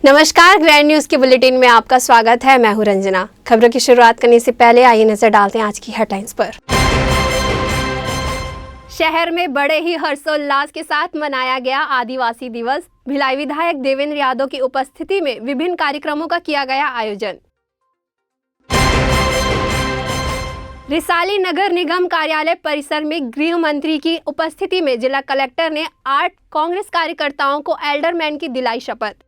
नमस्कार, grand news के bulletin में आपका स्वागत है। मैं हूं रंजना। खबरों की शुरुआत करने से पहले आइए नजर डालते हैं आज की हेडलाइंस पर। शहर में बड़े ही हर्षोल्लास के साथ मनाया गया आदिवासी दिवस। भिलाई विधायक देवेंद्र यादव की उपस्थिति में विभिन्न कार्यक्रमों का किया गया आयोजन। रिसाली नगर निगम कार्यालय परिसर में गृह मंत्री की उपस्थिति में जिला कलेक्टर ने 8 कांग्रेस कार्यकर्ताओं को एल्डरमैन की दिलाई शपथ।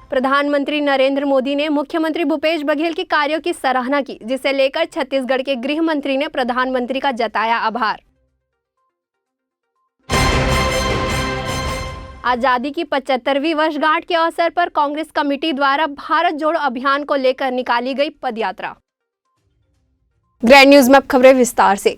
प्रधानमंत्री नरेंद्र मोदी ने मुख्यमंत्री भूपेश बघेल के कार्यों की सराहना की, जिसे लेकर छत्तीसगढ़ के गृह मंत्री ने प्रधानमंत्री का जताया आभार। आजादी की 75वीं वर्षगांठ के अवसर पर कांग्रेस कमेटी द्वारा भारत जोड़ो अभियान को लेकर निकाली गई पदयात्रा। ग्रैंड न्यूज में अब खबरें विस्तार से।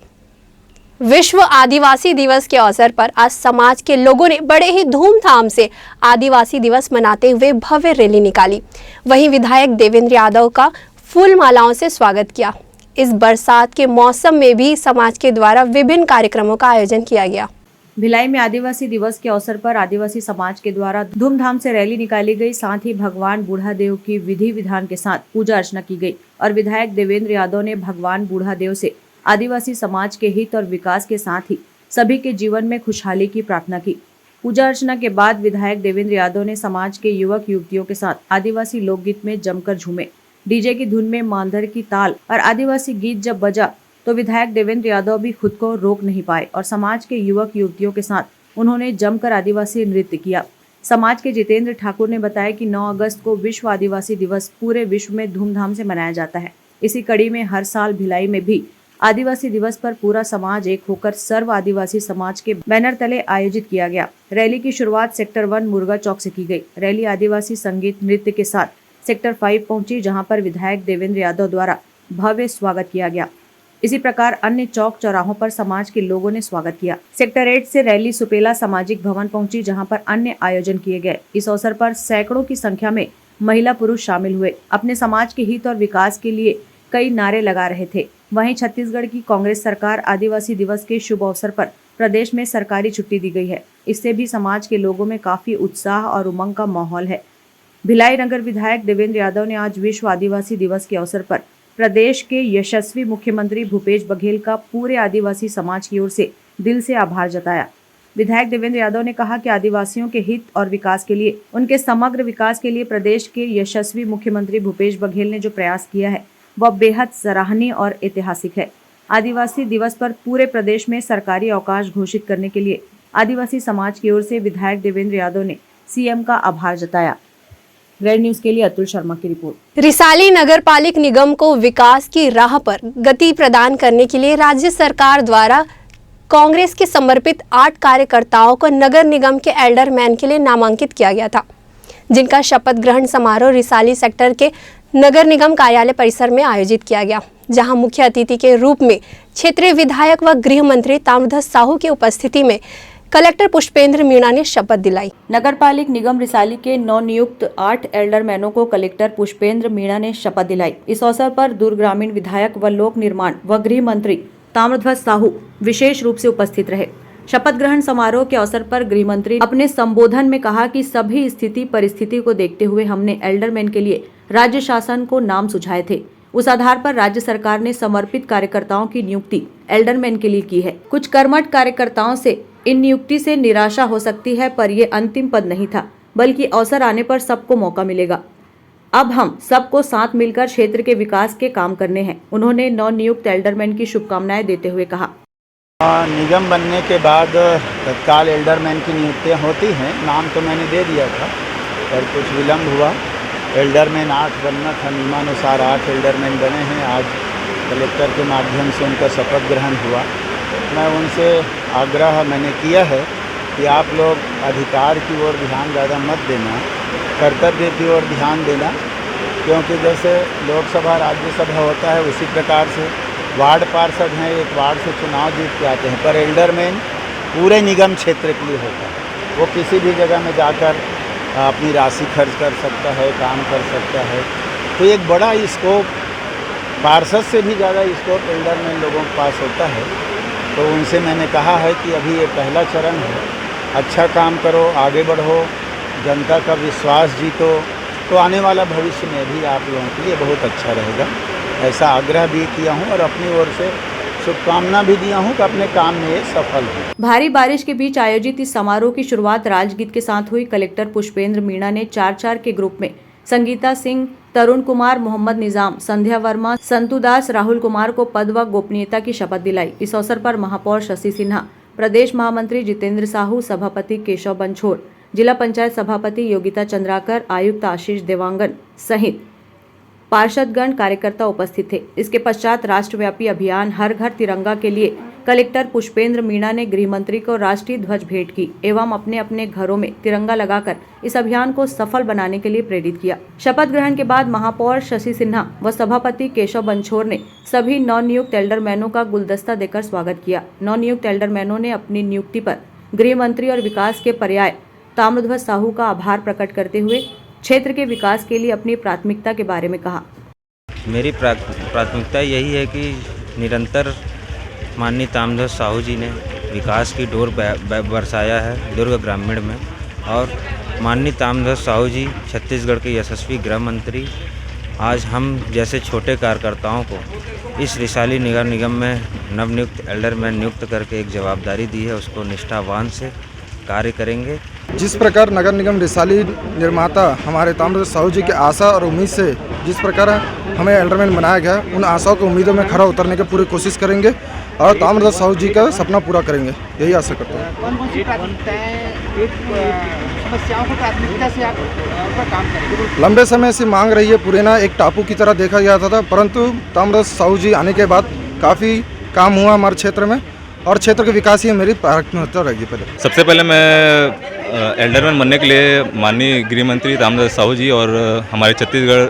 विश्व आदिवासी दिवस के अवसर पर आज समाज के लोगों ने बड़े ही धूमधाम से आदिवासी दिवस मनाते हुए भव्य रैली निकाली। वहीं विधायक देवेंद्र यादव का फूल मालाओं से स्वागत किया। इस बरसात के मौसम में भी समाज के द्वारा विभिन्न कार्यक्रमों का आयोजन किया गया। भिलाई में आदिवासी दिवस के अवसर पर आदिवासी समाज के द्वारा धूमधाम से रैली निकाली गई। साथ ही भगवान बूढ़ादेव की विधि विधान के साथ पूजा अर्चना की गई और विधायक देवेंद्र यादव ने भगवान बूढ़ादेव से आदिवासी समाज के हित और विकास के साथ ही सभी के जीवन में खुशहाली की प्रार्थना की। पूजा अर्चना के बाद विधायक देवेंद्र यादव ने समाज के युवक युवतियों के साथ आदिवासी लोकगीत में जमकर झूमे। डीजे की धुन में मांदर की ताल और आदिवासी गीत जब बजा तो विधायक देवेंद्र यादव भी खुद को रोक नहीं पाए और समाज के युवक युवतियों के साथ उन्होंने जमकर आदिवासी नृत्य किया। समाज के जितेंद्र ठाकुर ने बताया कि 9 अगस्त को विश्व आदिवासी दिवस पूरे विश्व में धूमधाम से मनाया जाता है। इसी कड़ी में हर साल भिलाई में भी आदिवासी दिवस पर पूरा समाज एक होकर सर्व आदिवासी समाज के बैनर तले आयोजित किया गया। रैली की शुरुआत सेक्टर 1 मुर्गा चौक से की गई। रैली आदिवासी संगीत नृत्य के साथ सेक्टर 5 पहुंची, जहां पर विधायक देवेंद्र यादव द्वारा भव्य स्वागत किया गया। इसी प्रकार अन्य चौक चौराहों पर समाज के लोगों ने स्वागत किया। सेक्टर 8 से रैली सुपेला सामाजिक भवन पहुंची, जहां पर अन्य आयोजन किए गए। इस अवसर पर सैकड़ों की संख्या में महिला पुरुष शामिल हुए। अपने समाज के हित और विकास के लिए कई नारे लगा रहे थे। वहीं छत्तीसगढ़ की कांग्रेस सरकार आदिवासी दिवस के शुभ अवसर पर प्रदेश में सरकारी छुट्टी दी गई है। इससे भी समाज के लोगों में काफी उत्साह और उमंग का माहौल है। भिलाई नगर विधायक देवेंद्र यादव ने आज विश्व आदिवासी दिवस के अवसर पर प्रदेश के यशस्वी मुख्यमंत्री भूपेश बघेल का पूरे आदिवासी समाज की ओर से दिल से आभार जताया। विधायक देवेंद्र यादव ने कहा कि आदिवासियों के हित और विकास के लिए, उनके समग्र विकास के लिए प्रदेश के यशस्वी मुख्यमंत्री भूपेश बघेल ने जो प्रयास किया है वह बेहद सराहनीय और ऐतिहासिक है। आदिवासी दिवस पर पूरे प्रदेश में सरकारी अवकाश घोषित करने के लिए आदिवासी समाज की ओर से विधायक देवेंद्र यादव ने सीएम का आभार जताया। ग्रैंड न्यूज के लिए अतुल शर्मा की रिपोर्ट। रिसाली नगरपालिक निगम को विकास की राह पर गति प्रदान करने के लिए राज्य सरकार द्वारा कांग्रेस के समर्पित 8 कार्यकर्ताओं को नगर निगम के एल्डरमैन के लिए नामांकित किया गया था, जिनका शपथ ग्रहण समारोह रिसाली सेक्टर के नगर निगम कार्यालय परिसर में आयोजित किया गया, जहां मुख्य अतिथि के रूप में क्षेत्रीय विधायक व गृह मंत्री ताम्रध्वज साहू की उपस्थिति में कलेक्टर पुष्पेंद्र मीणा ने शपथ दिलाई। नगरपालिक निगम रिसाली के नवनियुक्त 8 एल्डरमैनों को कलेक्टर पुष्पेंद्र मीणा ने शपथ दिलाई। इस अवसर पर दूर ग्रामीण विधायक व लोक निर्माण व गृह मंत्री ताम्रध्वज साहू विशेष रूप से उपस्थित रहे। शपथ ग्रहण समारोह के अवसर पर गृह मंत्री अपने संबोधन में कहा कि सभी स्थिति परिस्थिति को देखते हुए हमने एल्डरमैन के लिए राज्य शासन को नाम सुझाए थे। उस आधार पर राज्य सरकार ने समर्पित कार्यकर्ताओं की नियुक्ति एल्डरमैन के लिए की है। कुछ कर्मठ कार्यकर्ताओं से इन नियुक्ति से निराशा हो सकती है, पर ये अंतिम पद नहीं था, बल्कि अवसर आने पर सबको मौका मिलेगा। अब हम सबको साथ मिलकर क्षेत्र के विकास के काम करने हैं। उन्होंने नवनियुक्त एल्डरमैन की शुभकामनाएं देते हुए कहा, निगम बनने के बाद तत्काल एल्डरमैन की नियुक्तियाँ होती हैं। नाम तो मैंने दे दिया था, पर कुछ विलम्ब हुआ। एल्डरमैन 8 बनना था, नियमानुसार 8 एल्डरमैन बने हैं। आज कलेक्टर के माध्यम से उनका शपथ ग्रहण हुआ। मैं उनसे आग्रह मैंने किया है कि आप लोग अधिकार की ओर ध्यान ज़्यादा मत देना, कर्तव्य की ओर ध्यान देना, क्योंकि जैसे लोकसभा राज्यसभा होता है उसी प्रकार से वार्ड पार्षद हैं, एक वार्ड से चुनाव जीत के आते हैं, पर एल्डरमैन पूरे निगम क्षेत्र के लिए होता है। वो किसी भी जगह में जाकर अपनी राशि खर्च कर सकता है, काम कर सकता है। तो एक बड़ा स्कोप, पार्षद से भी ज़्यादा स्कोप एल्डरमैन लोगों के पास होता है। तो उनसे मैंने कहा है कि अभी ये पहला चरण है, अच्छा काम करो, आगे बढ़ो, जनता का विश्वास जीतो, तो आने वाला भविष्य में भी आप लोगों के लिए बहुत अच्छा रहेगा। ऐसा आग्रह भी किया हूँ और अपनी ओर से शुभकामना भी दिया हूँ कि अपने काम में ये सफल हो। भारी बारिश के बीच आयोजित इस समारोह की शुरुआत राजगीत के साथ हुई। कलेक्टर पुष्पेंद्र मीणा ने 4-4 के ग्रुप में संगीता सिंह, तरुण कुमार, मोहम्मद निजाम, संध्या वर्मा, संतु दास, राहुल कुमार को पद व गोपनीयता की शपथ दिलाई। इस अवसर पर महापौर शशि सिन्हा, प्रदेश महामंत्री जितेंद्र साहू, सभापति केशव बंछोड़, जिला पंचायत सभापति योगिता चंद्राकर, आयुक्त आशीष देवांगन सहित पार्षदगण कार्यकर्ता उपस्थित थे। इसके पश्चात राष्ट्रव्यापी अभियान हर घर तिरंगा के लिए कलेक्टर पुष्पेंद्र मीणा ने गृह मंत्री को राष्ट्रीय ध्वज भेंट की एवं अपने अपने घरों में तिरंगा लगाकर इस अभियान को सफल बनाने के लिए प्रेरित किया। शपथ ग्रहण के बाद महापौर शशि सिन्हा व सभापति केशव बंछोड़ ने सभी नवनियुक्त एल्डरमैनों का गुलदस्ता देकर स्वागत किया। नवनियुक्त एल्डरमैनों ने अपनी नियुक्ति पर गृह मंत्री और विकास के पर्याय ताम्रध्वज साहू का आभार प्रकट करते हुए क्षेत्र के विकास के लिए अपनी प्राथमिकता के बारे में कहा। मेरी प्राथमिकता यही है कि निरंतर माननीय ताम्रध्वज साहू जी ने विकास की डोर बरसाया है दुर्ग ग्रामीण में, और माननीय ताम्रध्वज साहू जी छत्तीसगढ़ के यशस्वी गृह मंत्री आज हम जैसे छोटे कार्यकर्ताओं को इस रिसाली नगर निगम में नवनियुक्त एल्डरमैन नियुक्त करके एक जवाबदारी दी है, उसको निष्ठावान से कार्य करेंगे। जिस प्रकार नगर निगम रिसाली निर्माता हमारे ताम्रध्वज साहू जी की आशा और उम्मीद से जिस प्रकार हमें एल्डरमैन बनाया गया, उन आशाओं को उम्मीदों में खरा उतरने की पूरी कोशिश करेंगे और ताम्रध्वज साहू जी का सपना पूरा करेंगे, यही आशा करता हूँ। कौन-कौन सी समस्याओं को प्राथमिकता से आप काम करेंगे? लंबे समय से मांग रही है। पुरैना एक टापू की तरह देखा गया था, परंतु ताम्रध्वज साहू जी आने के बाद काफ़ी काम हुआ हमारे क्षेत्र में और क्षेत्र के विकास ही मेरी प्राथमिकता रहेगी। पहले सबसे पहले मैं एल्डरमैन बनने के लिए माननीय गृह मंत्री ताम्रध्वज साहू जी और हमारे छत्तीसगढ़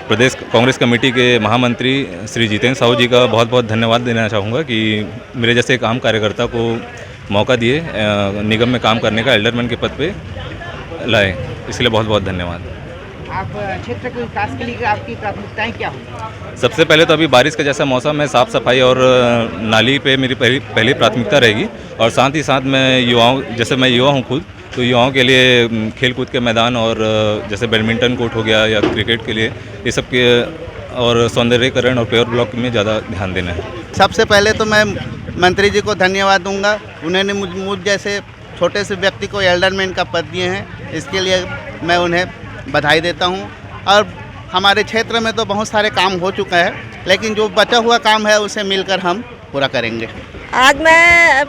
प्रदेश कांग्रेस कमेटी के महामंत्री श्री जितेंद्र साहू जी का बहुत बहुत धन्यवाद देना चाहूँगा कि मेरे जैसे एक आम कार्यकर्ता को मौका दिए निगम में काम करने का, एल्डरमैन के पद पे लाए, इसलिए बहुत बहुत धन्यवाद। आप क्षेत्र के विकास के लिए आपकी प्राथमिकताएं क्या होंगी? सबसे पहले तो अभी बारिश का जैसा मौसम है, साफ़ सफाई और नाली पे मेरी पहली प्राथमिकता रहेगी, और साथ ही साथ मैं युवाओं, जैसे मैं युवा हूँ खुद, तो युवाओं के लिए खेलकूद के मैदान और जैसे बैडमिंटन कोर्ट हो गया या क्रिकेट के लिए, ये सब के और सौंदर्यीकरण और पेवर ब्लॉक में ज़्यादा ध्यान देना है। सबसे पहले तो मैं मंत्री जी को धन्यवाद दूंगा, उन्होंने मुझ जैसे छोटे से व्यक्ति को एल्डरमैन का पद दिए हैं, इसके लिए मैं उन्हें बधाई देता हूं। और हमारे क्षेत्र में तो बहुत सारे काम हो चुका है, लेकिन जो बचा हुआ काम है उसे मिलकर हम पूरा करेंगे। आज मैं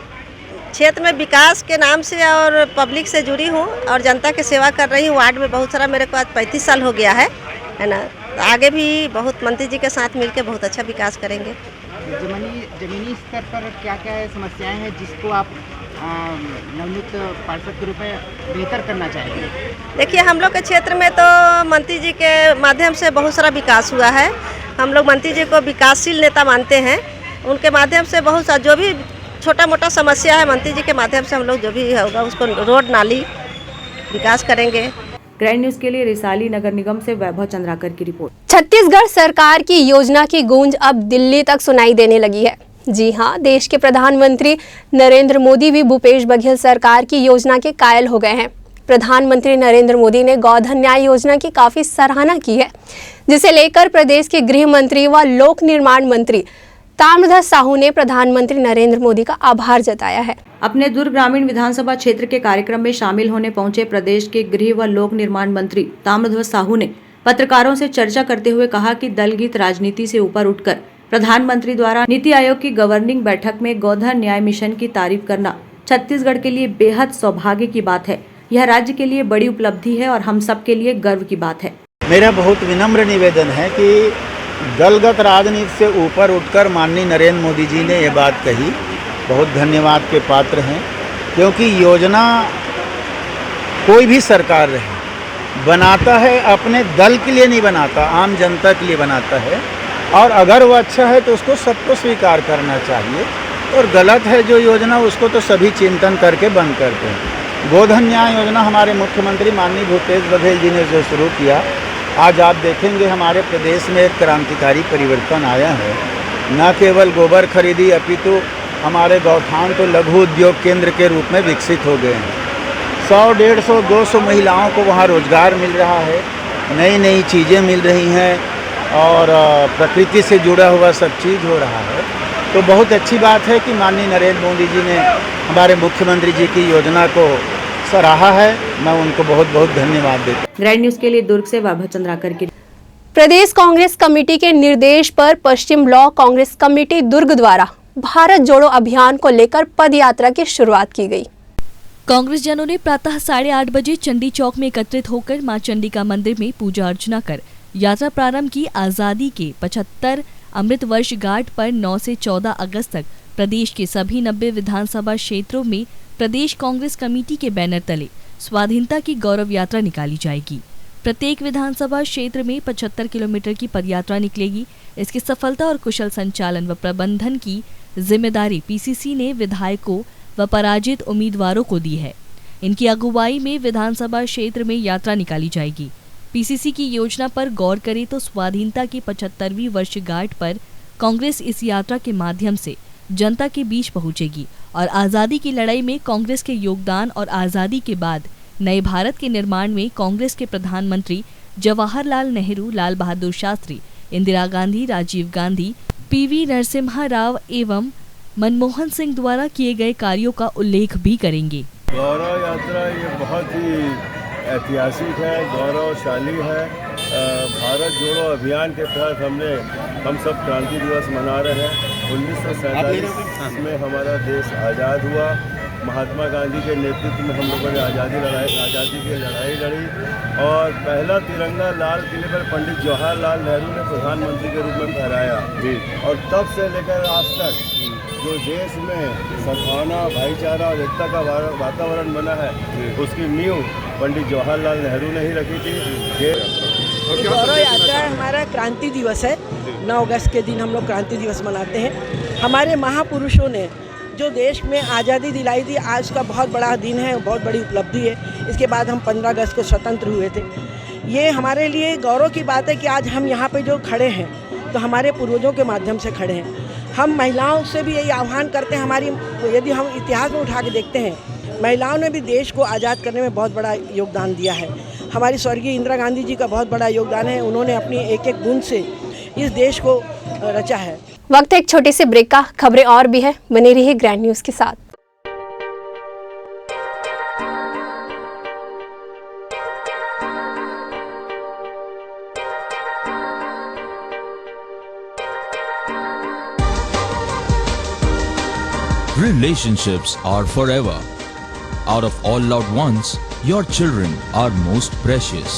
क्षेत्र में विकास के नाम से और पब्लिक से जुड़ी हूँ और जनता की सेवा कर रही हूँ। वार्ड में बहुत सारा, मेरे को आज 35 साल हो गया है ना। तो आगे भी बहुत मंत्री जी के साथ मिलकर बहुत अच्छा विकास करेंगे। जमीनी स्तर पर क्या क्या समस्याएं हैं जिसको आप नवनियुक्त पार्षद के रूप में बेहतर करना चाहेंगे? देखिए, हम लोग के क्षेत्र में तो मंत्री जी के माध्यम से बहुत सारा विकास हुआ है। हम लोग मंत्री जी को विकासशील नेता मानते हैं। उनके माध्यम से बहुत सा जो भी छोटा मोटा समस्या है, मंत्री जी के माध्यम से हम लोग जो भी होगा उसको रोड नाली विकास करेंगे। ग्रैंड न्यूज के लिए रिसाली नगर निगम से वैभव चंद्राकर की रिपोर्ट। छत्तीसगढ़ सरकार की योजना की गूंज अब दिल्ली तक सुनाई देने लगी है। जी हां, देश के प्रधानमंत्री नरेंद्र मोदी भी भूपेश बघेल सरकार की योजना के कायल हो गए हैं। प्रधानमंत्री नरेंद्र मोदी ने गोधन न्याय योजना की काफी सराहना की है, जिसे लेकर प्रदेश के गृह मंत्री व लोक निर्माण मंत्री ताम्रध्वज साहू ने प्रधानमंत्री नरेंद्र मोदी का आभार जताया है। अपने दुर्ग ग्रामीण विधानसभा क्षेत्र के कार्यक्रम में शामिल होने पहुंचे प्रदेश के गृह व लोक निर्माण मंत्री ताम्रध्वज साहू ने पत्रकारों से चर्चा करते हुए कहा कि दलगीत राजनीति से ऊपर उठकर प्रधानमंत्री द्वारा नीति आयोग की गवर्निंग बैठक में गोधन न्याय मिशन की तारीफ करना छत्तीसगढ़ के लिए बेहद सौभाग्य की बात है। यह राज्य के लिए बड़ी उपलब्धि है और हम सब के लिए गर्व की बात है। मेरा बहुत विनम्र निवेदन है कि दलगत राजनीति से ऊपर उठकर माननीय नरेंद्र मोदी जी ने ये बात कही, बहुत धन्यवाद के पात्र हैं, क्योंकि योजना कोई भी सरकार रहे बनाता है अपने दल के लिए नहीं बनाता, आम जनता के लिए बनाता है, और अगर वो अच्छा है तो उसको सबको स्वीकार करना चाहिए, और गलत है जो योजना उसको तो सभी चिंतन करके बंद करते हैं। गोधन न्याय योजना हमारे मुख्यमंत्री माननीय भूपेश बघेल जी ने जो शुरू किया, आज आप देखेंगे हमारे प्रदेश में एक क्रांतिकारी परिवर्तन आया है। न केवल गोबर खरीदी अपितु हमारे गौठान तो लघु उद्योग केंद्र के रूप में विकसित हो गए हैं। 100, 150, 200 महिलाओं को वहाँ रोजगार मिल रहा है, नई नई चीज़ें मिल रही हैं और प्रकृति से जुड़ा हुआ सब चीज़ हो रहा है। तो बहुत अच्छी बात है कि माननीय नरेंद्र मोदी जी ने हमारे मुख्यमंत्री जी की योजना को सराहा है। मैं उनको बहुत बहुत धन्यवाद देता हूँ। ग्रैंड न्यूज के लिए दुर्ग से वैभव चंद्राकर की। प्रदेश कांग्रेस कमेटी के निर्देश पर पश्चिम ब्लॉक कांग्रेस कमेटी दुर्ग द्वारा भारत जोड़ो अभियान को लेकर पदयात्रा की शुरुआत की गई। कांग्रेस जनों ने प्रातः 8:30 बजे चंडी चौक में एकत्रित होकर मां चंडिका मंदिर में पूजा अर्चना कर यात्रा प्रारंभ की। आजादी के 75 अमृत वर्षगांठ पर 9 से 14 अगस्त तक प्रदेश के सभी 90 विधानसभा क्षेत्रों में प्रदेश कांग्रेस कमेटी के बैनर तले स्वाधीनता की गौरव यात्रा निकाली जाएगी। प्रत्येक विधानसभा क्षेत्र में 75 किलोमीटर की पदयात्रा निकलेगी। इसकी सफलता और कुशल संचालन व प्रबंधन की जिम्मेदारी पीसीसी ने विधायकों व पराजित उम्मीदवारों को दी है। इनकी अगुवाई में विधानसभा क्षेत्र में यात्रा निकाली जाएगी। पीसीसी की योजना पर गौर करें तो स्वाधीनता की 75वीं वर्षगांठ पर कांग्रेस इस यात्रा के माध्यम से जनता के बीच पहुंचेगी और आज़ादी की लड़ाई में कांग्रेस के योगदान और आज़ादी के बाद नए भारत के निर्माण में कांग्रेस के प्रधानमंत्री जवाहरलाल नेहरू, लाल बहादुर शास्त्री, इंदिरा गांधी, राजीव गांधी, पीवी नरसिम्हा राव एवं मनमोहन सिंह द्वारा किए गए कार्यों का उल्लेख भी करेंगे। गौरव यात्रा ये बहुत ही ऐतिहासिक है, गौरवशाली है। भारत जोड़ो अभियान के तहत हम सब क्रांति दिवस मना रहे हैं। 1947 में हमारा देश आज़ाद हुआ। महात्मा गांधी के नेतृत्व में हम लोगों ने आज़ादी की लड़ाई लड़ी और पहला तिरंगा लाल किले पर पंडित जवाहरलाल नेहरू ने प्रधानमंत्री के रूप में फहराया। और तब से लेकर आज तक जो देश में सद्भावना, भाईचारा और एकता का वातावरण बना है, उसकी नींव पंडित जवाहरलाल नेहरू ने ही रखी थी। गौरव यात्रा हमारा क्रांति दिवस है। 9 अगस्त के दिन हम लोग क्रांति दिवस मनाते हैं। हमारे महापुरुषों ने जो देश में आज़ादी दिलाई थी, आज का बहुत बड़ा दिन है, बहुत बड़ी उपलब्धि है। इसके बाद हम 15 अगस्त को स्वतंत्र हुए थे। ये हमारे लिए गौरव की बात है कि आज हम यहाँ पे जो खड़े हैं तो हमारे पूर्वजों के माध्यम से खड़े हैं। हम महिलाओं से भी यही आह्वान करते हैं, यदि हम इतिहास में उठा के देखते हैं, महिलाओं ने भी देश को आज़ाद करने में बहुत बड़ा योगदान दिया है। हमारी स्वर्गीय इंदिरा गांधी जी का बहुत बड़ा योगदान है। उन्होंने अपनी एक एक बूंद से इस देश को रचा है। वक्त एक छोटे से ब्रेक का, खबरें और भी है, बने रहिए ग्रैंड न्यूज के साथ। Relationships are forever. Out of all loved ones, your children are most precious.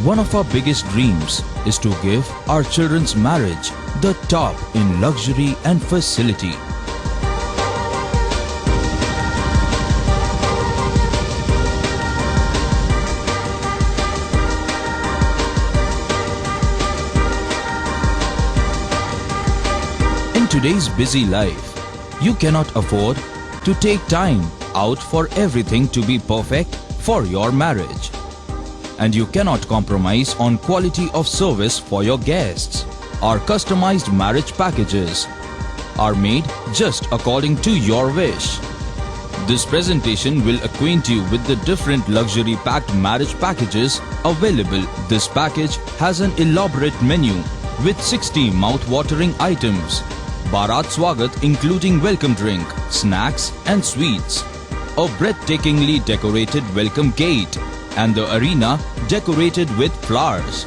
One of our biggest dreams is to give our children's marriage the top in luxury and facility. In today's busy life, you cannot afford to take time out for everything to be perfect for your marriage. And you cannot compromise on quality of service for your guests. Our customized marriage packages are made just according to your wish. This presentation will acquaint you with the different luxury packed marriage packages available. This package has an elaborate menu with 60 mouth-watering items. Bharat Swagat including welcome drink, snacks and sweets. A breathtakingly decorated welcome gate and the arena decorated with flowers.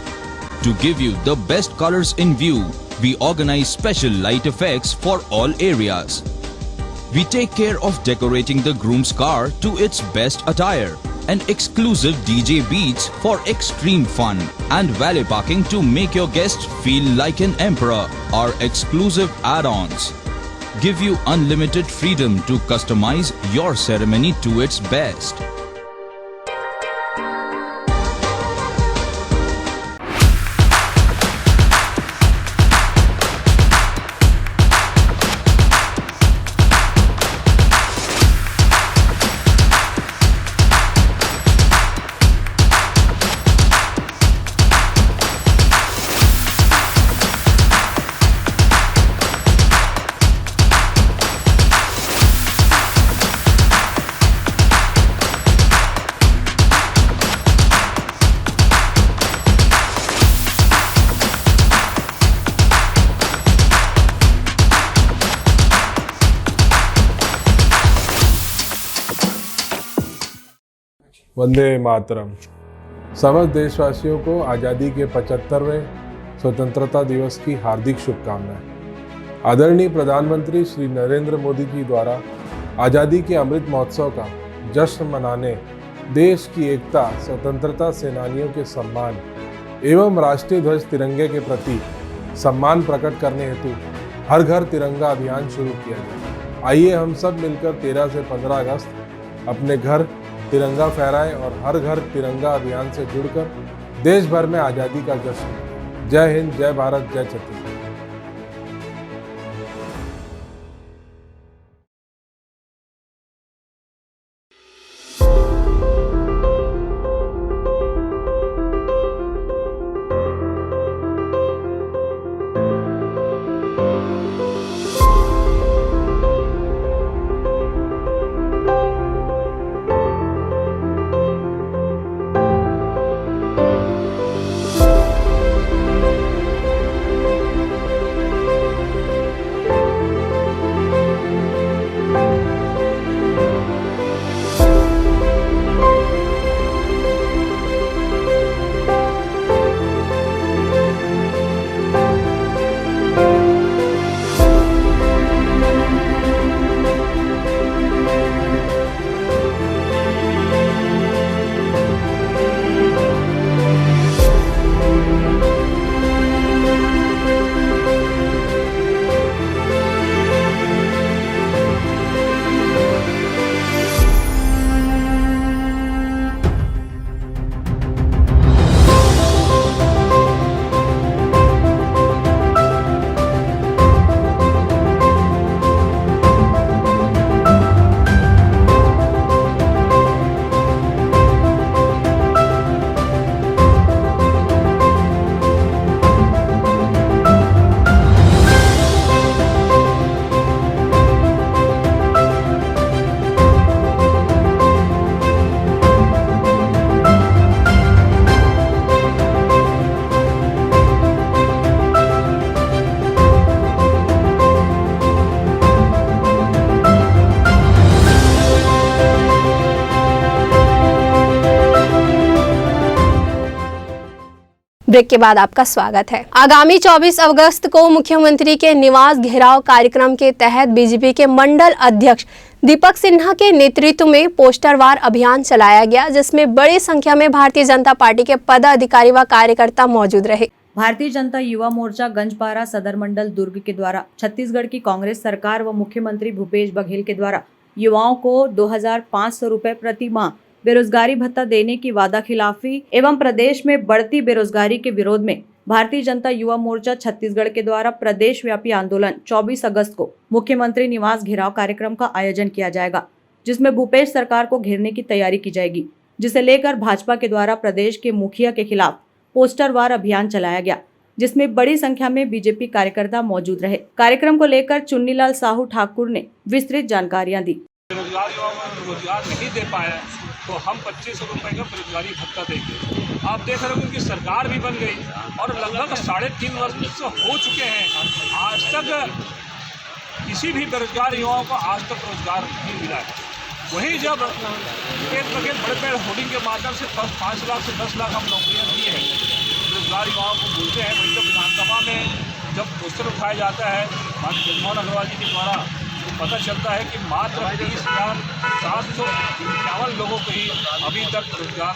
To give you the best colors in view, we organize special light effects for all areas. We take care of decorating the groom's car to its best attire and exclusive DJ beats for extreme fun and valet parking to make your guests feel like an emperor. Our exclusive add-ons give you unlimited freedom to customize your ceremony to its best. Vande Mataram. समस्त देशवासियों को आज़ादी के 75वें स्वतंत्रता दिवस की हार्दिक शुभकामनाएं। आदरणीय प्रधानमंत्री श्री नरेंद्र मोदी जी द्वारा आज़ादी के अमृत महोत्सव का जश्न मनाने देश की एकता, स्वतंत्रता सेनानियों के सम्मान एवं राष्ट्रीय ध्वज तिरंगे के प्रति सम्मान प्रकट करने हेतु हर घर तिरंगा अभियान शुरू किया गया। आइए हम सब मिलकर 13 से 15 अगस्त अपने घर तिरंगा फहराएं और हर घर तिरंगा अभियान से जुड़कर देश भर में आज़ादी का जश्न मनाएं। जय हिंद, जय भारत, जय छत्तीसगढ़। ब्रेक के बाद आपका स्वागत है। आगामी 24 अगस्त को मुख्यमंत्री के निवास घेराव कार्यक्रम के तहत बीजेपी के मंडल अध्यक्ष दीपक सिन्हा के नेतृत्व में पोस्टरवार अभियान चलाया गया, जिसमें बड़ी संख्या में भारतीय जनता पार्टी के पदाधिकारी व कार्यकर्ता मौजूद रहे। भारतीय जनता युवा मोर्चा गंजपारा सदर मंडल दुर्ग के द्वारा छत्तीसगढ़ की कांग्रेस सरकार व मुख्यमंत्री भूपेश बघेल के द्वारा युवाओं को 2500 रुपए प्रति माह बेरोजगारी भत्ता देने की वादा खिलाफी एवं प्रदेश में बढ़ती बेरोजगारी के विरोध में भारतीय जनता युवा मोर्चा छत्तीसगढ़ के द्वारा प्रदेश व्यापी आंदोलन 24 अगस्त को मुख्यमंत्री निवास घेराव कार्यक्रम का आयोजन किया जाएगा, जिसमें भूपेश सरकार को घेरने की तैयारी की जाएगी, जिसे लेकर भाजपा के द्वारा प्रदेश के मुखिया के खिलाफ पोस्टरवार अभियान चलाया गया, जिसमें बड़ी संख्या में बीजेपी कार्यकर्ता मौजूद रहे। कार्यक्रम को लेकर चुन्नीलाल साहू ठाकुर ने विस्तृत जानकारियां दी। बेरोजगार युवाओं को रोजगार नहीं दे पाए तो हम 2500 रुपये का बेरोजगारी भत्ता देंगे। आप देख रहे हो उनकी सरकार भी बन गई और लगभग 3.5 वर्ष हो चुके हैं, आज तक किसी भी बेरोजगार युवाओं को आज तक रोजगार नहीं मिला है। वहीं जब एक बड़े बड़े होर्डिंग के माध्यम से 5 लाख से 10 लाख हम नौकरियाँ दी हैं बेरोजगार युवाओं को बोलते हैं, वहीं जब विधानसभा में जब पोस्टर उठाया जाता है माननीय जगमोहन अग्रवाल जी के द्वारा, तो पता चलता है कि मात्र 30,751 लोगों को ही अभी तक रोजगार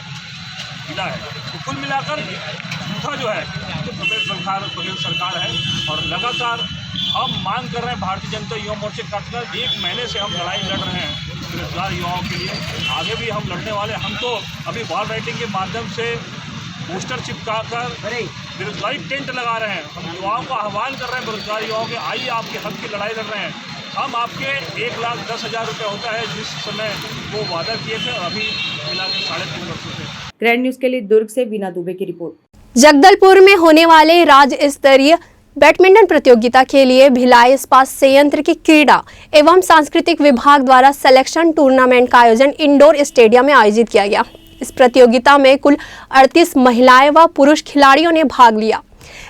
मिला है। तो कुल मिलाकर झूठा जो है तो प्रदेश सरकार है और लगातार हम मांग कर रहे हैं भारतीय जनता युवा मोर्चे का 1 महीने से हम लड़ाई लड़ रहे हैं बेरोजगार युवाओं के लिए, आगे भी हम लड़ने वाले। हम तो अभी वॉल राइटिंग के माध्यम से पोस्टर चिपका कर बेरोजगारी टेंट लगा रहे हैं। हम युवाओं को आह्वान कर रहे हैं बेरोजगार युवाओं के, आइए आपके हक की लड़ाई लड़ रहे हैं। हम आपके 1,10,000 रुपये होता है जिस समय वो वादा किए थे, अभी मिला के 3.5 वर्षों से। ग्रैंड न्यूज के लिए दुर्ग से बीना दुबे की रिपोर्ट। जगदलपुर में होने वाले राज्य स्तरीय बैडमिंटन प्रतियोगिता के लिए भिलाई इस्पात संयंत्र की क्रीड़ा एवं सांस्कृतिक विभाग द्वारा सिलेक्शन टूर्नामेंट का आयोजन इंडोर स्टेडियम में आयोजित किया गया। इस प्रतियोगिता में कुल 38 महिलाएं व पुरुष खिलाड़ियों ने भाग लिया।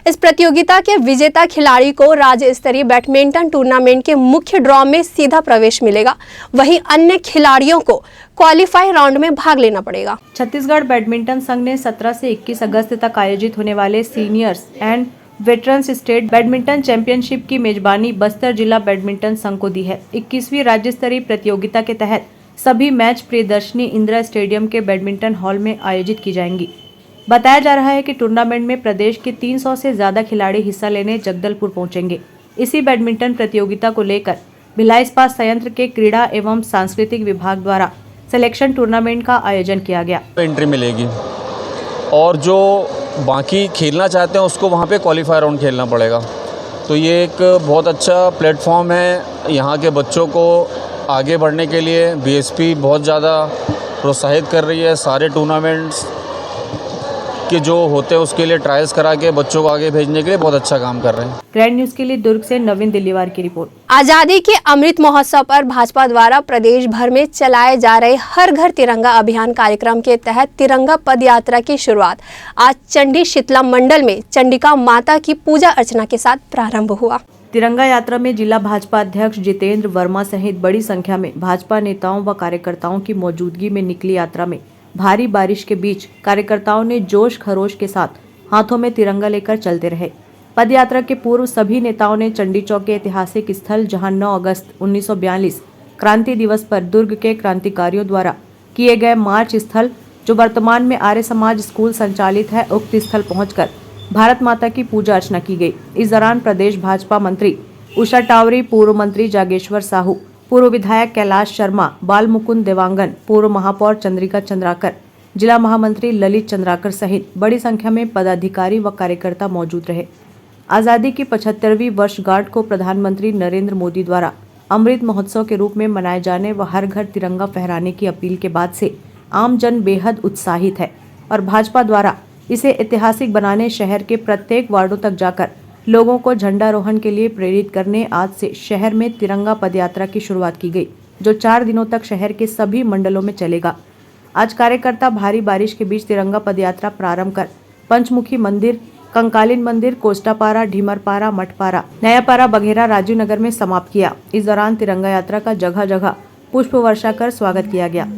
इस प्रतियोगिता के विजेता खिलाड़ी को राज्य स्तरीय बैडमिंटन टूर्नामेंट के मुख्य ड्रॉ में सीधा प्रवेश मिलेगा। वहीं अन्य खिलाड़ियों को क्वालिफाई राउंड में भाग लेना पड़ेगा। छत्तीसगढ़ बैडमिंटन संघ ने 17 से 21 अगस्त तक आयोजित होने वाले seniors and veterans state badminton championship की मेजबानी बस्तर जिला बैडमिंटन संघ को दी है। 21वीं राज्य स्तरीय प्रतियोगिता के तहत सभी मैच प्रियदर्शनी इंदिरा स्टेडियम के बैडमिंटन हॉल में आयोजित की जाएंगी। बताया जा रहा है कि टूर्नामेंट में प्रदेश के 300 से ज्यादा खिलाड़ी हिस्सा लेने जगदलपुर पहुंचेंगे। इसी बैडमिंटन प्रतियोगिता को लेकर भिलाई इस्पात संयंत्र के क्रीड़ा एवं सांस्कृतिक विभाग द्वारा सिलेक्शन टूर्नामेंट का आयोजन किया गया। एंट्री मिलेगी और जो बाकी खेलना चाहते हैं उसको वहाँ पे क्वालिफायर राउंड खेलना पड़ेगा। तो ये एक बहुत अच्छा प्लेटफॉर्म है यहाँ के बच्चों को आगे बढ़ने के लिए। बीएसपी बहुत ज़्यादा प्रोत्साहित कर रही है। सारे टूर्नामेंट्स के जो होते हैं उसके लिए ट्रायल्स करा के बच्चों को आगे भेजने के लिए बहुत अच्छा काम कर रहे हैं। ग्रैंड न्यूज के लिए दुर्ग से नवीन दिल्लीवार की रिपोर्ट। आजादी के अमृत महोत्सव पर भाजपा द्वारा प्रदेश भर में चलाए जा रहे हर घर तिरंगा अभियान कार्यक्रम के तहत तिरंगा पद यात्रा की शुरुआत आज चंडी शीतला मंडल में चंडिका माता की पूजा अर्चना के साथ प्रारंभ हुआ। तिरंगा यात्रा में जिला भाजपा अध्यक्ष जितेंद्र वर्मा सहित बड़ी संख्या में भाजपा नेताओं व कार्यकर्ताओं की मौजूदगी में निकली यात्रा में भारी बारिश के बीच कार्यकर्ताओं ने जोश खरोश के साथ हाथों में तिरंगा लेकर चलते रहे। पद यात्रा के पूर्व सभी नेताओं ने चंडी चौक के ऐतिहासिक स्थल जहां 9 अगस्त 1942 क्रांति दिवस पर दुर्ग के क्रांतिकारियों द्वारा किए गए मार्च स्थल जो वर्तमान में आर्य समाज स्कूल संचालित है, उक्त स्थल पहुंचकर भारत माता की पूजा अर्चना की गई। इस दौरान प्रदेश भाजपा मंत्री उषा टावरी, पूर्व मंत्री जागेश्वर साहू, पूर्व विधायक कैलाश शर्मा, बाल मुकुंद देवांगन, पूर्व महापौर चंद्रिका चंद्राकर, जिला महामंत्री ललित चंद्राकर सहित बड़ी संख्या में पदाधिकारी व कार्यकर्ता मौजूद रहे। आज़ादी की 75वीं वर्षगांठ को प्रधानमंत्री नरेंद्र मोदी द्वारा अमृत महोत्सव के रूप में मनाए जाने व हर घर तिरंगा फहराने की अपील के बाद से आम जन बेहद उत्साहित है और भाजपा द्वारा इसे ऐतिहासिक बनाने शहर के प्रत्येक वार्डों तक जाकर लोगों को झंडारोहण के लिए प्रेरित करने आज से शहर में तिरंगा पदयात्रा की शुरुआत की गई, जो 4 दिनों तक शहर के सभी मंडलों में चलेगा। आज कार्यकर्ता भारी बारिश के बीच तिरंगा पदयात्रा प्रारंभ कर पंचमुखी मंदिर, कंकालीन मंदिर, कोस्टापारा, ढीमरपारा, मठपारा, नयापारा, बघेरा, राजीव नगर में समाप्त किया। इस दौरान तिरंगा यात्रा का जगह जगह पुष्प वर्षा कर स्वागत किया गया।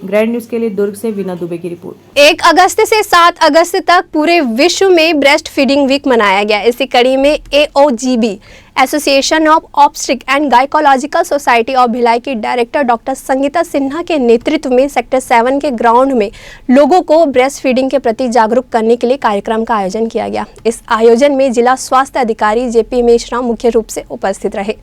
ग्रैंड न्यूज के लिए दुर्ग से वीना दुबे की रिपोर्ट। 1 अगस्त से 7 अगस्त तक पूरे विश्व में ब्रेस्ट फीडिंग वीक मनाया गया। इसी कड़ी में AOGB association of obstetric and gynaecological society of Bhilai की डायरेक्टर डॉक्टर संगीता सिन्हा के नेतृत्व में सेक्टर 7 के ग्राउंड में लोगों को ब्रेस्ट फीडिंग के प्रति जागरूक करने के लिए कार्यक्रम का आयोजन किया गया। इस आयोजन में जिला स्वास्थ्य अधिकारी JP मेश्राम मुख्य रूप से उपस्थित रहे।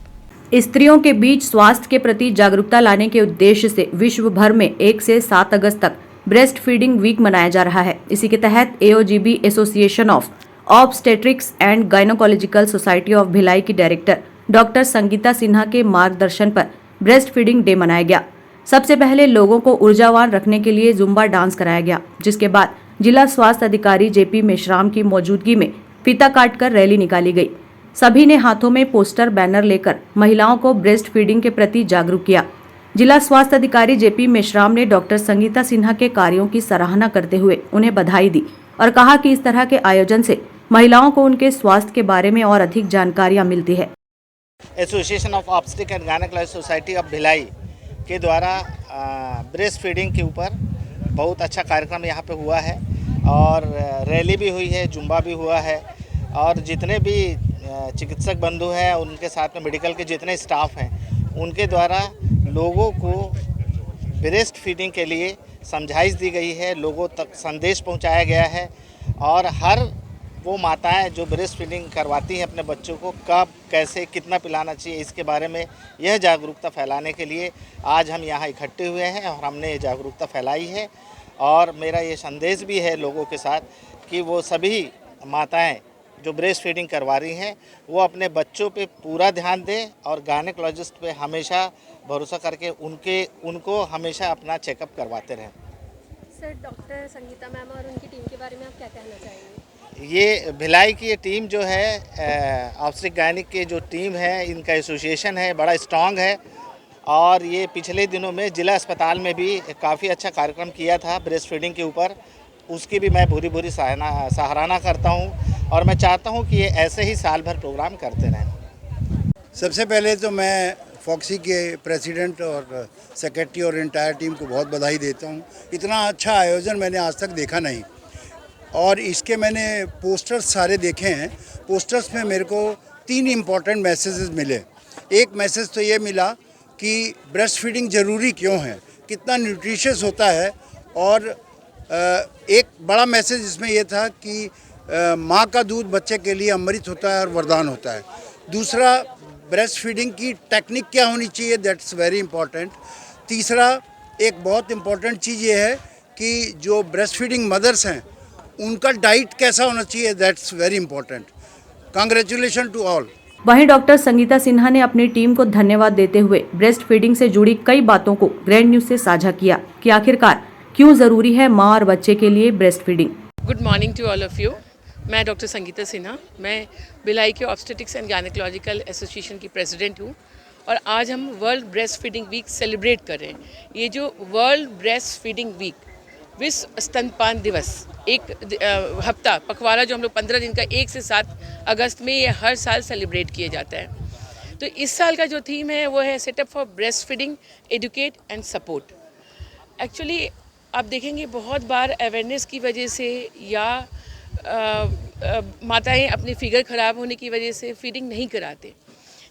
स्त्रियों के बीच स्वास्थ्य के प्रति जागरूकता लाने के उद्देश्य से विश्व भर में 1 से 7 अगस्त तक ब्रेस्ट फीडिंग वीक मनाया जा रहा है। इसी के तहत AOGB association of obstetrics and gynaecological society of Bhilai की डायरेक्टर डॉक्टर संगीता सिन्हा के मार्गदर्शन पर ब्रेस्ट फीडिंग डे मनाया गया। सबसे पहले लोगों को ऊर्जावान रखने के लिए जुम्बा डांस कराया गया, जिसके बाद जिला स्वास्थ्य अधिकारी JP मेश्राम की मौजूदगी में फीता काटकर रैली निकाली गई। सभी ने हाथों में पोस्टर बैनर लेकर महिलाओं को ब्रेस्ट फीडिंग के प्रति जागरूक किया। जिला स्वास्थ्य अधिकारी JP मेश्राम ने डॉक्टर संगीता सिन्हा के कार्यों की सराहना करते हुए उन्हें बधाई दी और कहा कि इस तरह के आयोजन से महिलाओं को उनके स्वास्थ्य के बारे में और अधिक जानकारियां मिलती है। Association of obstetric and gynaecological society of Bhilai के द्वारा ब्रेस्ट फीडिंग के ऊपर बहुत अच्छा कार्यक्रम यहाँ पे हुआ है और रैली भी हुई है, जुम्बा भी हुआ है और जितने भी चिकित्सक बंधु हैं उनके साथ में मेडिकल के जितने स्टाफ हैं उनके द्वारा लोगों को ब्रेस्ट फीडिंग के लिए समझाइश दी गई है, लोगों तक संदेश पहुंचाया गया है और हर वो माताएं जो ब्रेस्ट फीडिंग करवाती हैं अपने बच्चों को कब, कैसे, कितना पिलाना चाहिए, इसके बारे में यह जागरूकता फैलाने के लिए आज हम यहाँ इकट्ठे हुए हैं और हमने ये जागरूकता फैलाई है। और मेरा ये संदेश भी है लोगों के साथ कि वो सभी माताएं जो ब्रेस्ट फीडिंग करवा रही हैं वो अपने बच्चों पे पूरा ध्यान दें और गायनेकोलॉजिस्ट पे हमेशा भरोसा करके उनको हमेशा अपना चेकअप करवाते रहें। सर, डॉक्टर संगीता मैम और उनकी टीम के बारे में आप क्या कहना चाहेंगे? ये भिलाई की ये टीम जो है ऑब्स्टेट्रिक गायनिक के जो टीम है, इनका एसोसिएशन है, बड़ा स्ट्रांग है। और ये पिछले दिनों में जिला अस्पताल में भी काफ़ी अच्छा कार्यक्रम किया था ब्रेस्ट फीडिंग के ऊपर, उसकी भी मैं भूरी सराहना करता हूँ और मैं चाहता हूँ कि ये ऐसे ही साल भर प्रोग्राम करते रहें। सबसे पहले तो मैं फॉक्सी के प्रेसिडेंट और सेक्रेटरी और एंटायर टीम को बहुत बधाई देता हूँ। इतना अच्छा आयोजन मैंने आज तक देखा नहीं और इसके मैंने पोस्टर्स सारे देखे हैं। पोस्टर्स में मेरे को 3 इम्पॉर्टेंट मैसेजेस मिले। एक मैसेज तो ये मिला कि ब्रेस्ट फीडिंग ज़रूरी क्यों है, कितना न्यूट्रिशियस होता है, और एक बड़ा मैसेज इसमें यह था कि माँ का दूध बच्चे के लिए अमृत होता है और वरदान होता है। दूसरा, ब्रेस्ट फीडिंग की टेक्निक क्या होनी चाहिए, दैट्स वेरी इंपॉर्टेंट। तीसरा, एक बहुत इम्पॉर्टेंट चीज़ ये है कि जो ब्रेस्ट फीडिंग मदर्स हैं उनका डाइट कैसा होना चाहिए, that's very important. Congratulation to all. वहीं डॉक्टर संगीता सिन्हा ने अपनी टीम को धन्यवाद देते हुए ब्रेस्ट फीडिंग से जुड़ी कई बातों को ग्रैंड न्यूज से साझा किया कि आखिरकार क्यों जरूरी है माँ और बच्चे के लिए breast feeding. Good morning to all of you. मैं डॉक्टर संगीता सिन्हा, मैं भिलाई के ऑब्स्टेटिक्स एंड गायनेकोलॉजिकल एसोसिएशन की प्रेसिडेंट हूँ और आज हम world breast feeding week celebrate कर रहे हैं। ये जो वर्ल्ड ब्रेस्ट फीडिंग वीक, विश्व स्तनपान दिवस, एक हफ्ता पखवाड़ा जो हम लोग 15 दिन का 1 से 7 अगस्त में ये हर साल सेलिब्रेट किया जाता है। तो इस साल का जो थीम है वो है setup for breast feeding, educate and support. Actually आप देखेंगे बहुत बार अवेयरनेस की वजह से या माताएं अपनी फिगर ख़राब होने की वजह से फीडिंग नहीं कराते,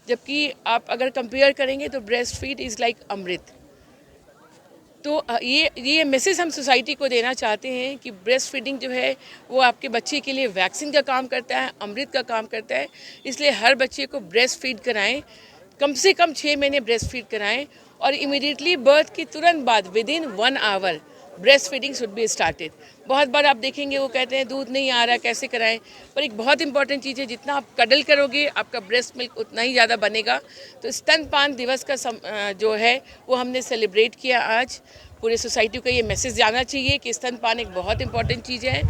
जबकि आप अगर कंपेयर करेंगे तो ब्रेस्ट फीड इज़ लाइक अमृत। तो ये मैसेज हम सोसाइटी को देना चाहते हैं कि ब्रेस्ट फीडिंग जो है वो आपके बच्चे के लिए वैक्सीन का काम करता है, अमृत का काम करता है। इसलिए हर बच्चे को ब्रेस्ट फीड कराएं, कम से कम 6 महीने ब्रेस्ट फीड कराएं और इमीडिएटली बर्थ के तुरंत बाद within 1 hour breast feeding should be started. बहुत बार आप देखेंगे वो कहते हैं दूध नहीं आ रहा, कैसे कराएं, पर एक बहुत इंपॉर्टेंट चीज़ है, जितना आप कडल करोगे आपका ब्रेस्ट मिल्क उतना ही ज़्यादा बनेगा। तो स्तनपान दिवस का जो है वो हमने सेलिब्रेट किया आज। पूरे सोसाइटी को ये मैसेज जाना चाहिए कि स्तनपान एक बहुत इंपॉर्टेंट चीज़ है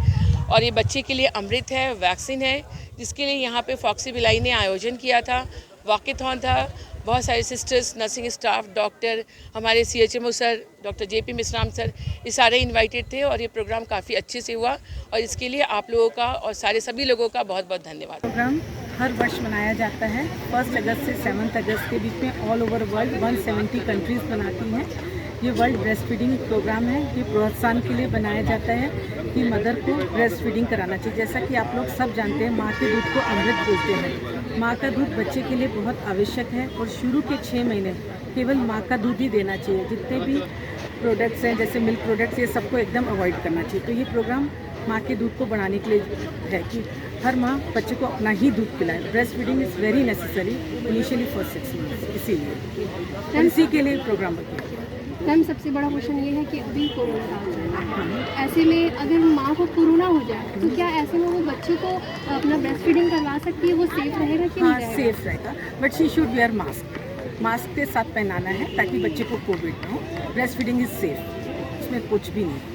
और ये बच्चे के लिए अमृत है, वैक्सीन है, जिसके लिए यहाँ पे फॉक्सी भिलाई ने आयोजन किया था, वॉकेथॉन था। बहुत सारे सिस्टर्स, नर्सिंग स्टाफ, डॉक्टर, हमारे CHMO sir, doctor JP Mishram sir, ये सारे इनवाइटेड थे और ये प्रोग्राम काफ़ी अच्छे से हुआ और इसके लिए आप लोगों का और सारे सभी लोगों का बहुत बहुत धन्यवाद। प्रोग्राम हर वर्ष मनाया जाता है 1 अगस्त से 7 अगस्त के बीच में। ऑल ओवर वर्ल्ड 170 कंट्रीज़ बनाती हैं। ये वर्ल्ड ब्रेस्ट फीडिंग प्रोग्राम है। ये प्रोत्साहन के लिए बनाया जाता है कि मदर को ब्रेस्ट फीडिंग कराना चाहिए। जैसा कि आप लोग सब जानते हैं, माँ के दूध को अमृत बोलते हैं। माँ का दूध बच्चे के लिए बहुत आवश्यक है और शुरू के 6 महीने केवल माँ का दूध ही देना चाहिए। जितने भी प्रोडक्ट्स हैं जैसे मिल्क प्रोडक्ट्स, ये सबको एकदम अवॉइड करना चाहिए। तो ये प्रोग्राम माँ के दूध को बढ़ाने के लिए है कि हर माँ बच्चे को अपना ही दूध पिलाए। Breast feeding is very necessary initially for 6 months, इसीलिए इसी के लिए प्रोग्राम किया गया। मैम, सबसे बड़ा क्वेश्चन ये है कि अभी कोरोना काल चल रहा है, ऐसे में अगर माँ को कोरोना हो जाए तो क्या ऐसे में वो बच्चे को अपना ब्रेस्ट फीडिंग करवा सकती है? वो सेफ रहेगा कि नहीं रहेगा? सेफ रहेगा, but she should wear mask. Mask के साथ पहनाना है ताकि बच्चे को कोविड ना हो। ब्रेस्ट फीडिंग इज सेफ, उसमें कुछ भी नहीं।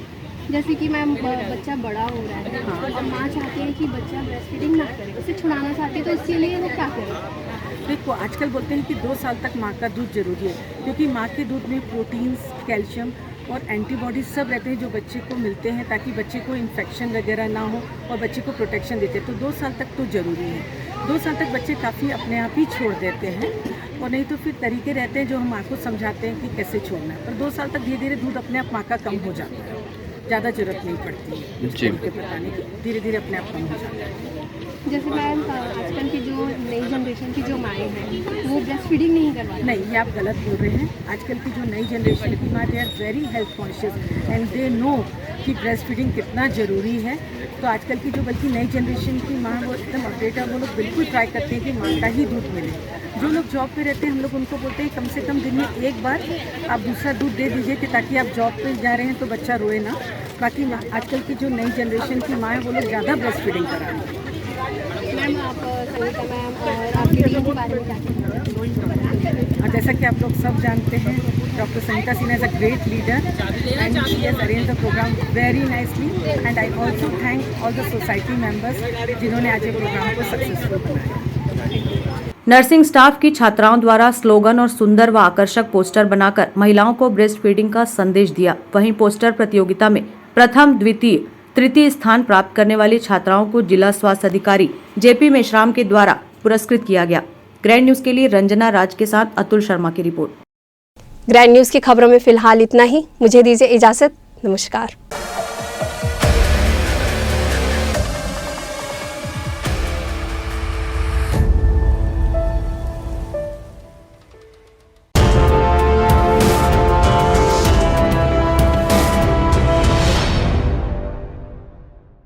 जैसे कि मैम बच्चा बड़ा हो रहा है, हाँ, और माँ चाहती है कि बच्चा ब्रेस्ट फीडिंग ना करे, उसे छुड़ाना चाहती है, तो इसके लिए वो क्या करे? देखो, आजकल बोलते हैं कि 2 साल तक माँ का दूध जरूरी है, क्योंकि माँ के दूध में प्रोटीन्स, कैल्शियम और एंटीबॉडीज सब रहते हैं जो बच्चे को मिलते हैं ताकि बच्चे को इन्फेक्शन वगैरह ना हो और बच्चे को प्रोटेक्शन देते हैं। तो 2 साल तक तो ज़रूरी है। 2 साल तक बच्चे काफ़ी अपने आप ही छोड़ देते हैं और नहीं तो फिर तरीके रहते हैं जो हम माँ को समझाते हैं कि कैसे छोड़ना है। पर 2 साल तक धीरे धीरे दूध अपने आप माँ का कम हो जाता है, ज़्यादा जरूरत नहीं पड़ती है तरीके बताने की, धीरे धीरे अपने आप कम हो जाता है। जैसे मैम आजकल की जो नई जनरेशन की जो माएँ हैं वो ब्रेस्ट फीडिंग नहीं करवाती। नहीं, ये आप गलत बोल रहे हैं। आजकल की जो नई जनरेशन की माँ, they are very health conscious and they know कि ब्रेस्ट फीडिंग कितना ज़रूरी है। तो आजकल की जो बल्कि नई जनरेशन की माँ वो एकदम अपडेट है, वो लोग बिल्कुल ट्राई करते हैं कि माँ का ही दूध मिले। जो लोग जॉब पे रहते हैं हम लोग उनको बोलते हैं कम से कम दिन में 1 बार आप दूसरा दूध दे दीजिए कि ताकि आप जॉब पे जा रहे हैं तो बच्चा रोए ना। बाकी आजकल की जो नई जनरेशन की माँ है वो लोग ज़्यादा ब्रेस्ट फीडिंग करा रही हैं। मैम, आप संगीता मैम और ब्रेस्टफीडिंग के बारे में क्या कहना? और जैसा कि आप लोग सब जानते हैं, doctor Sangeeta Sinha is a great leader and she has arranged the programme very nicely and I also thank all the society members जिन्होंने आज ये प्रोग्राम को सक्सेसफुल बनाया। नर्सिंग स्टाफ की छात्राओं द्वारा स्लोगन और सुंदर व आकर्षक पोस्टर बनाकर महिलाओं को ब्रेस्ट फीडिंग का संदेश दिया। वहीं पोस्टर प्रतियोगिता में प्रथम, द्वितीय, तृतीय स्थान प्राप्त करने वाली छात्राओं को जिला स्वास्थ्य अधिकारी जेपी मेश्राम के द्वारा पुरस्कृत किया गया। ग्रैंड न्यूज के लिए रंजना राज के साथ अतुल शर्मा की रिपोर्ट। ग्रैंड न्यूज की खबरों में फिलहाल इतना ही। मुझे दीजिए इजाजत। नमस्कार।